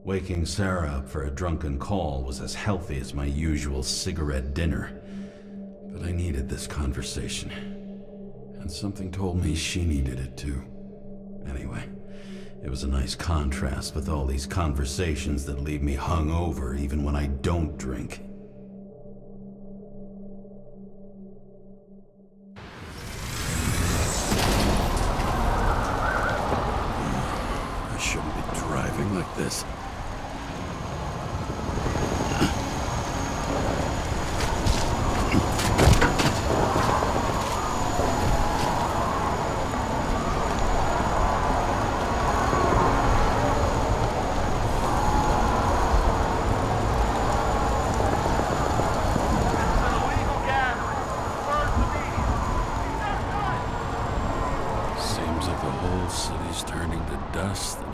Waking Sarah up for a drunken call was as healthy as my usual cigarette dinner. But I needed this conversation. And something told me she needed it too. Anyway, it was a nice contrast with all these conversations that leave me hungover even when I don't drink. I shouldn't be driving like this.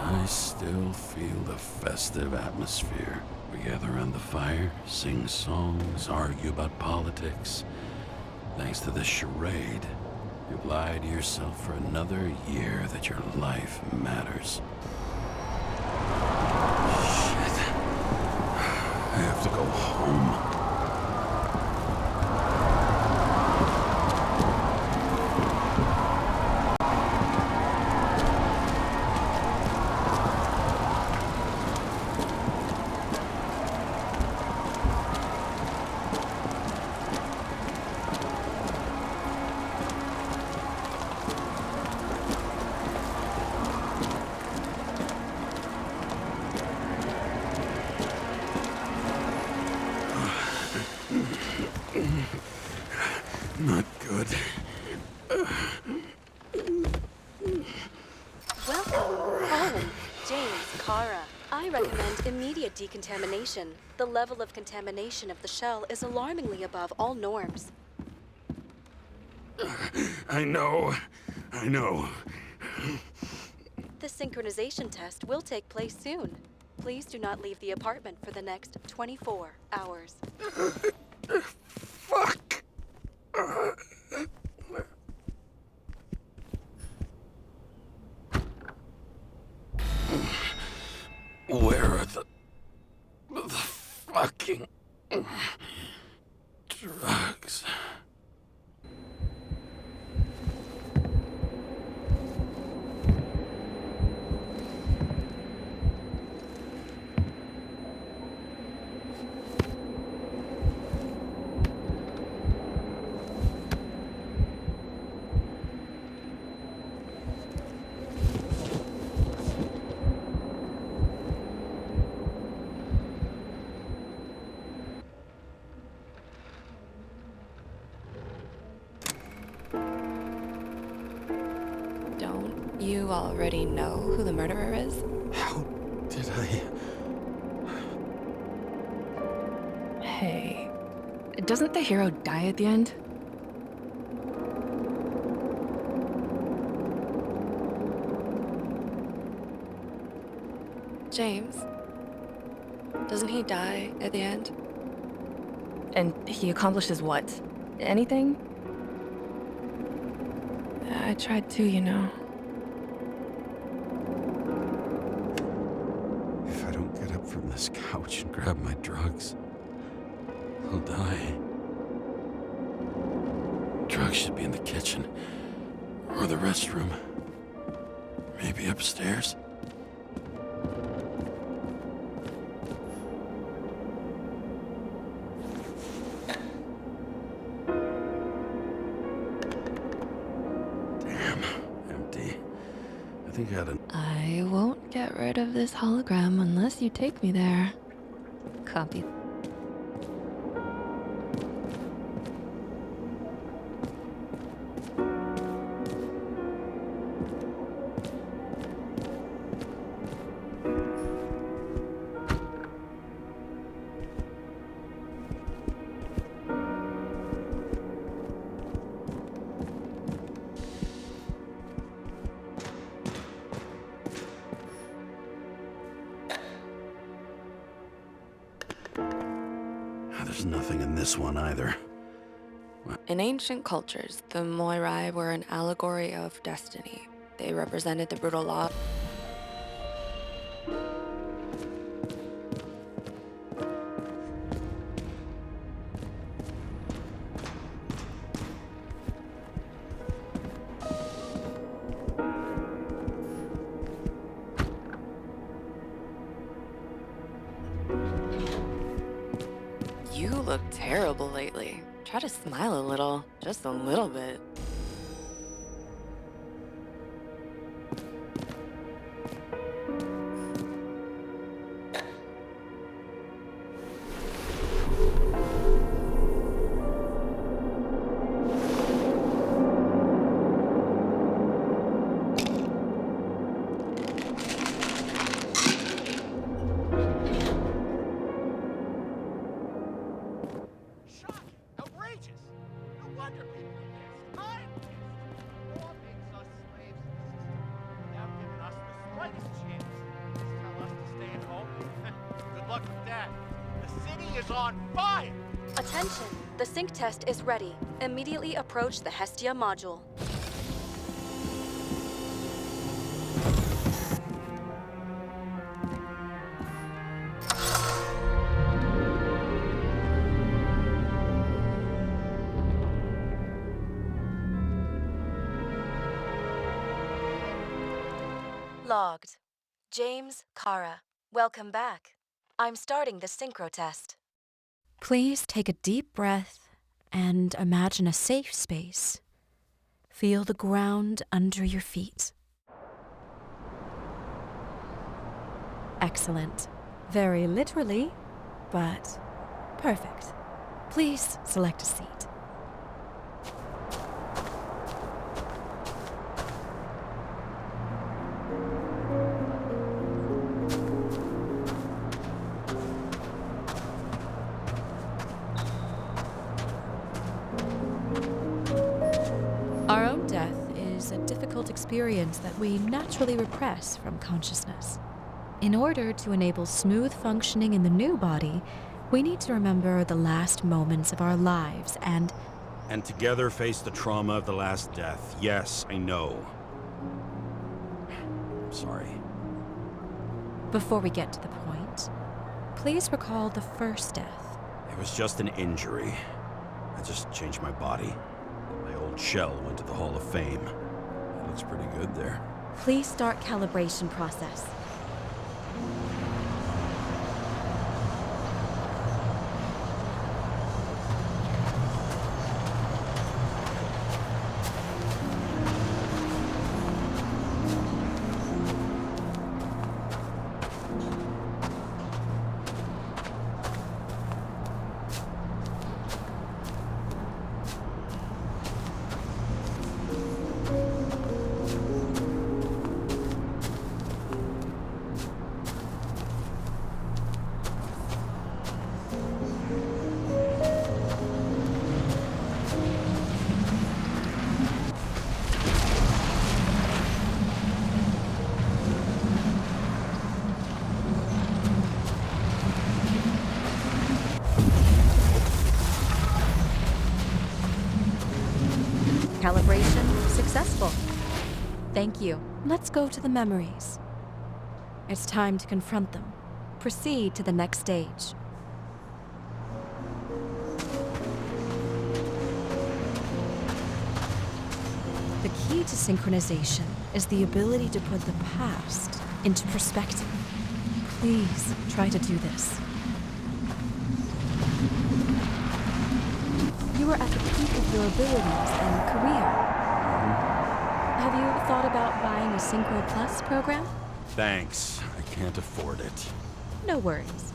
I still feel the festive atmosphere. We gather around the fire, sing songs, argue about politics. Thanks to this charade, you've lied to yourself for another year that your life matters. Shit. I have to go home. Not good. Welcome home, James, Kara. I recommend immediate decontamination. The level of contamination of the shell is alarmingly above all norms. I know. The synchronization test will take place soon. Please do not leave the apartment for the next 24 hours. Fuck! Where are the fucking drugs? Don't you already know who the murderer is? How did I... Hey, doesn't the hero die at the end? James, doesn't he die at the end? And he accomplishes what? Anything? I tried to, you know. If I don't get up from this couch and grab my drugs, I'll die. Drugs should be in the kitchen. Or the restroom. Maybe upstairs. Damn, empty. I think I had an... I won't get rid of this hologram unless you take me there. Copy. There's nothing in this one either. In ancient cultures, the Moirai were an allegory of destiny. They represented the brutal law. look terrible lately. Try to smile a little, just a little bit. Attention! The sync test is ready. Immediately approach the Hestia module. Logged. James, Kara. Welcome back. I'm starting the synchro test. Please take a deep breath and imagine a safe space. Feel the ground under your feet. Excellent. Very literally, but perfect. Please select a seat. Our own death is a difficult experience that we naturally repress from consciousness. In order to enable smooth functioning in the new body, we need to remember the last moments of our lives and together face the trauma of the last death. Yes, I know. I'm sorry. before we get to the point, please recall the first death. It was just an injury. I just changed my body. My old shell went to the Hall of Fame. It looks pretty good there. Please start calibration process. Calibration successful. Thank you. Let's go to the memories. It's time to confront them. Proceed to the next stage. The key to synchronization is the ability to put the past into perspective. Please try to do this. You are at the peak of your abilities and career. Have you thought about buying a Synchro Plus program? Thanks. I can't afford it. No worries.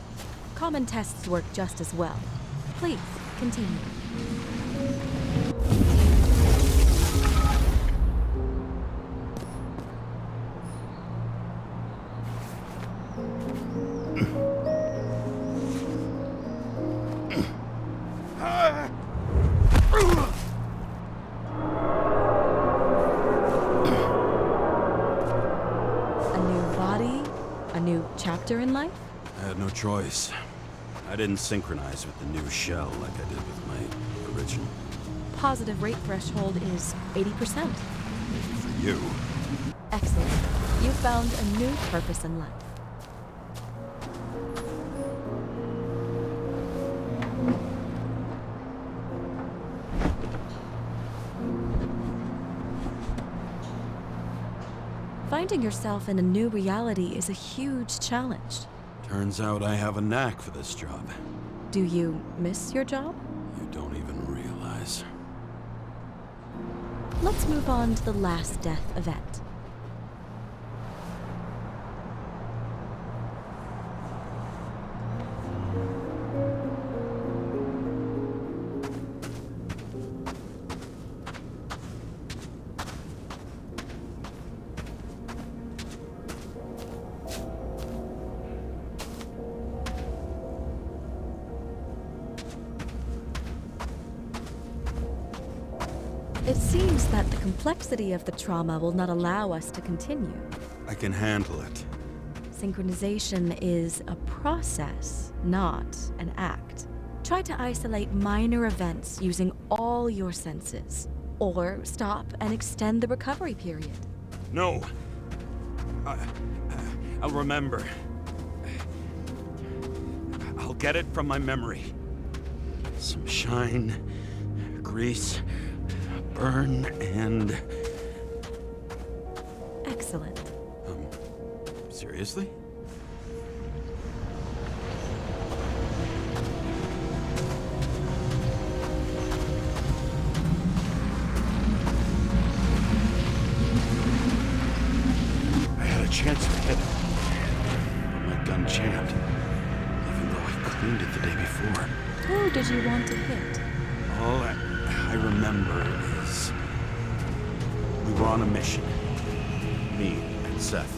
Common tests work just as well. Please, continue. Chapter in life? I had no choice. I didn't synchronize with the new shell like I did with my original. Positive rate threshold is 80%. For you. Excellent. You found a new purpose in life. Finding yourself in a new reality is a huge challenge. Turns out I have a knack for this job. Do you miss your job? You don't even realize. Let's move on to the last death event. It seems that the complexity of the trauma will not allow us to continue. I can handle it. Synchronization is a process, not an act. Try to isolate minor events using all your senses, or stop and extend the recovery period. No. I'll remember. I'll get it from my memory. Some shine, grease, burn, and... Excellent. Seriously? I had a chance to hit it, but my gun jammed, even though I cleaned it the day before. Who did you want to hit? All I remember is we were on a mission. Me and Seth.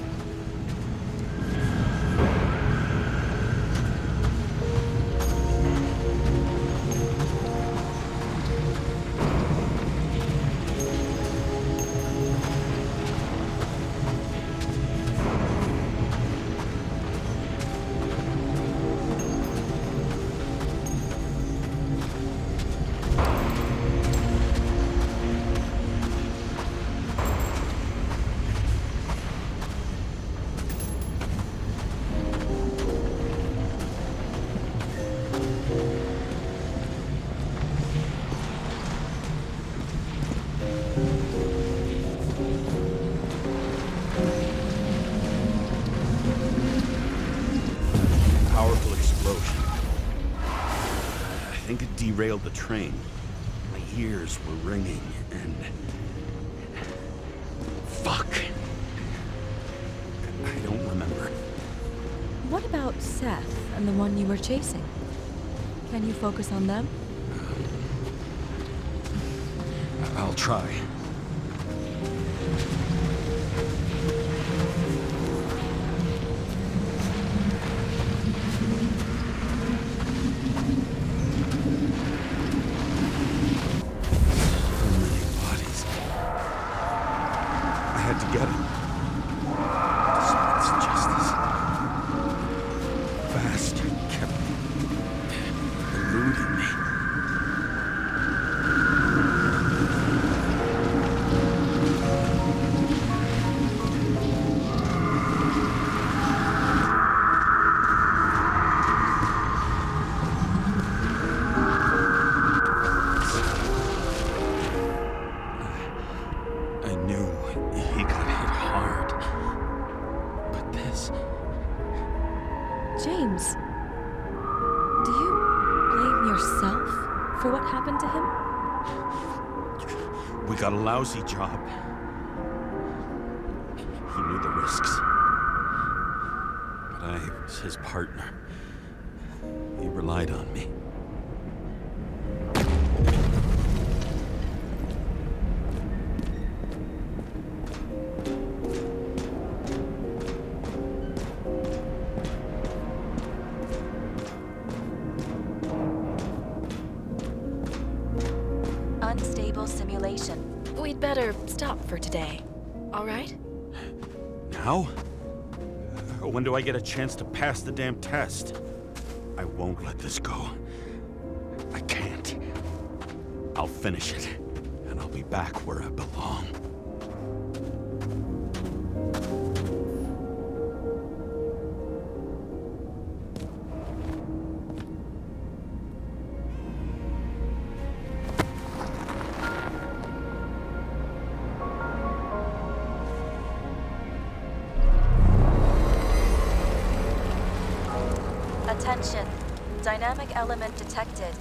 Powerful explosion. I think it derailed the train. My ears were ringing and... Fuck. I don't remember. What about Seth and the one you were chasing? Can you focus on them? I'll try. To get him. Despite justice. Bastard kept eluding me. I knew he got hit hard. But this... James, do you blame yourself for what happened to him? We got a lousy job. He knew the risks. But I was his partner. He relied on me. Unstable simulation. We'd better stop for today. All right? Now? When do I get a chance to pass the damn test? I won't let this go. I can't. I'll finish it, and I'll be back where I belong. Attention. Dynamic element detected.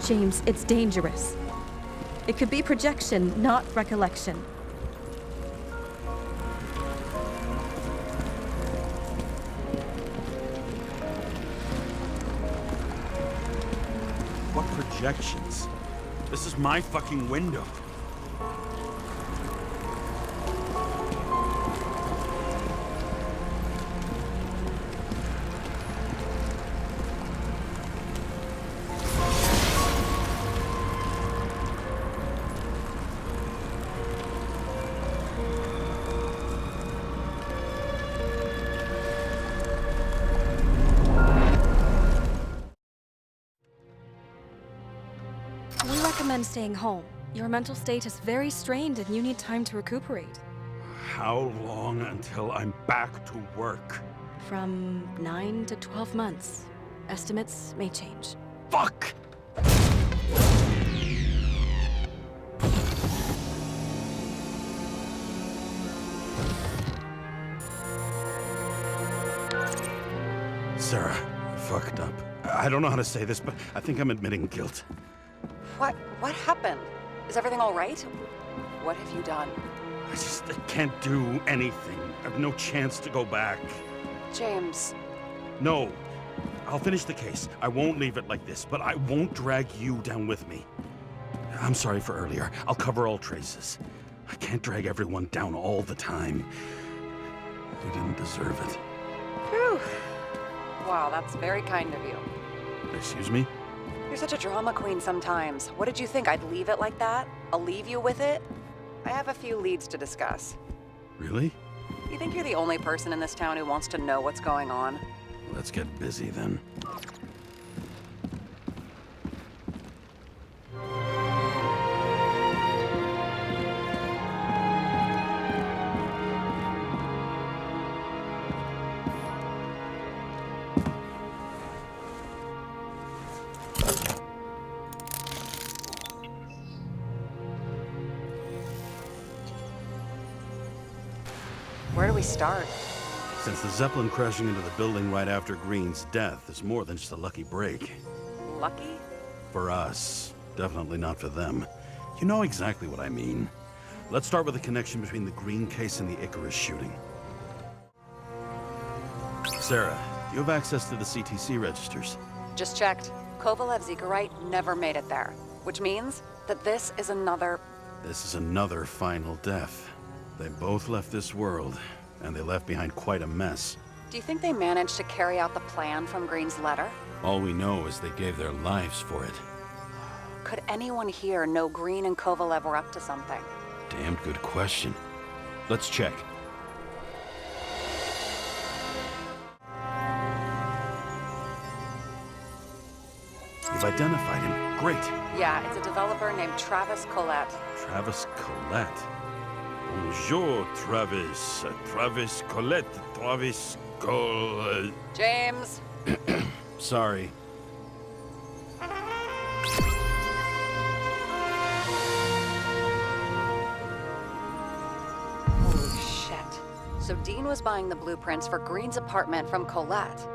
James, it's dangerous. It could be projection, not recollection. What projections? This is my fucking window. We recommend staying home. Your mental state is very strained and you need time to recuperate. How long until I'm back to work? From 9 to 12 months. Estimates may change. Fuck! Sarah, I fucked up. I don't know how to say this, but I think I'm admitting guilt. What happened? Is everything all right? What have you done? I can't do anything. I have no chance to go back. James, No. I'll finish the case. I won't leave it like this, but I won't drag you down with me. I'm sorry for earlier. I'll cover all traces. I can't drag everyone down all the time. They didn't deserve it. whew. Wow, that's very kind of you. Excuse me? You're such a drama queen sometimes. What did you think, I'd leave it like that? I'll leave you with it? I have a few leads to discuss. Really? You think you're the only person in this town who wants to know what's going on? Let's get busy then. Where do we start? Since the Zeppelin crashing into the building right after Green's death is more than just a lucky break. Lucky? For us. Definitely not for them. You know exactly what I mean. Let's start with the connection between the Green case and the Icarus shooting. Sarah, do you have access to the CTC registers? Just checked. Kovalev's Icarite never made it there, which means that this is another... This is another final death. They both left this world, and they left behind quite a mess. Do you think they managed to carry out the plan from Green's letter? All we know is they gave their lives for it. Could anyone here know Green and Kovalev were up to something? Damned good question. Let's check. You've identified him. Great. Yeah, it's a developer named Travis Collette. Travis Collette. Bonjour, Travis. Travis Collette. Travis Collette. James! Sorry. Holy shit. So Dean was buying the blueprints for Green's apartment from Collette.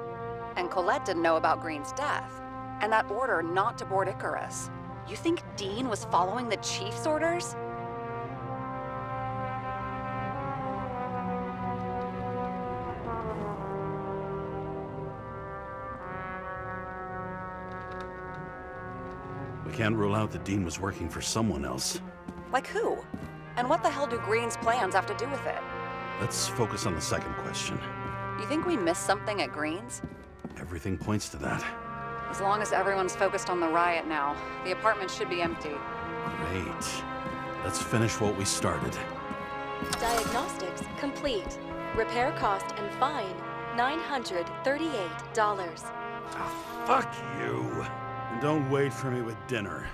And Collette didn't know about Green's death. And that order not to board Icarus. You think Dean was following the chief's orders? We can't rule out that Dean was working for someone else. Like who? And what the hell do Green's plans have to do with it? Let's focus on the second question. You think we missed something at Green's? Everything points to that. As long as everyone's focused on the riot now, the apartment should be empty. Great. Let's finish what we started. Diagnostics complete. Repair cost and fine, $938. Ah, fuck you. And don't wait for me with dinner.